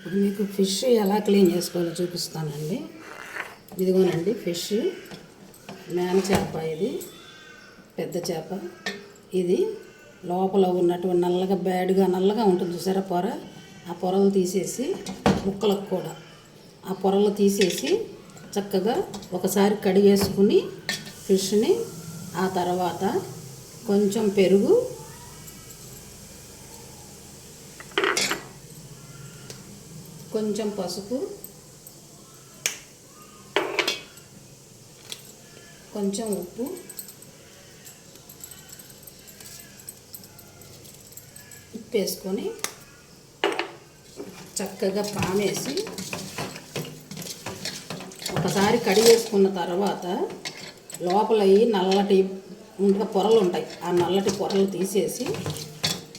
ఇప్పుడు మీకు ఫిష్ ఎలా క్లీన్ చేసుకోవాలో చూపిస్తానండి. ఇదిగోనండి ఫిష్, మేన చేప, ఇది పెద్ద చేప. ఇది లోపల ఉన్నటువంటి నల్లగా బ్యాడ్గా నల్లగా ఉంటుంది చూసారా పొర, ఆ పొరలు తీసేసి ముక్కలకు కూడా ఆ పొరలు తీసేసి చక్కగా ఒకసారి కడిగేసుకుని ఫిష్ని, ఆ తర్వాత కొంచెం పెరుగు, కొంచెం పసుపు, కొంచెం ఉప్పు, వేసుకొని చక్కగా పామేసి ఒకసారి కడిగేసుకున్న తర్వాత లోపల ఈ నల్లటి పొరలు ఉంటాయి, ఆ నల్లటి పొరలు తీసేసి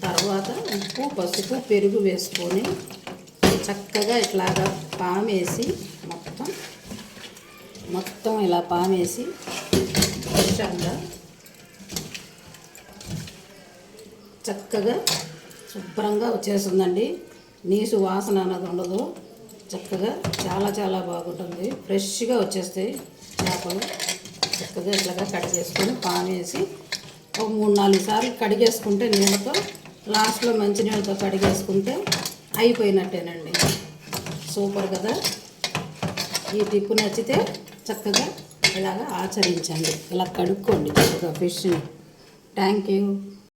తర్వాత ఉప్పు, పసుపు, పెరుగు వేసుకొని చక్కగా ఇట్లాగా పామేసి మొత్తం ఇలా పామేసి ఇష్టంగా చక్కగా శుభ్రంగా వచ్చేస్తుందండి. నీసు వాసన అన్నది ఉండదు. చక్కగా చాలా బాగుంటుంది. ఫ్రెష్గా వచ్చేస్తాయి చేపలు. చక్కగా ఇట్లాగా కడిగేసుకొని పామేసి ఒక 3-4 సార్లు కడిగేసుకుంటే నీళ్ళతో, లాస్ట్లో మంచినీళ్ళతో కడిగేసుకుంటే అయిపోయినట్టేనండి. సూపర్ కదా. ఈ టిప్పు నచ్చితే చక్కగా ఇలాగా ఆచరించండి. ఇలా కడుక్కోండి చక్కగా ఫిష్ని. Thank you.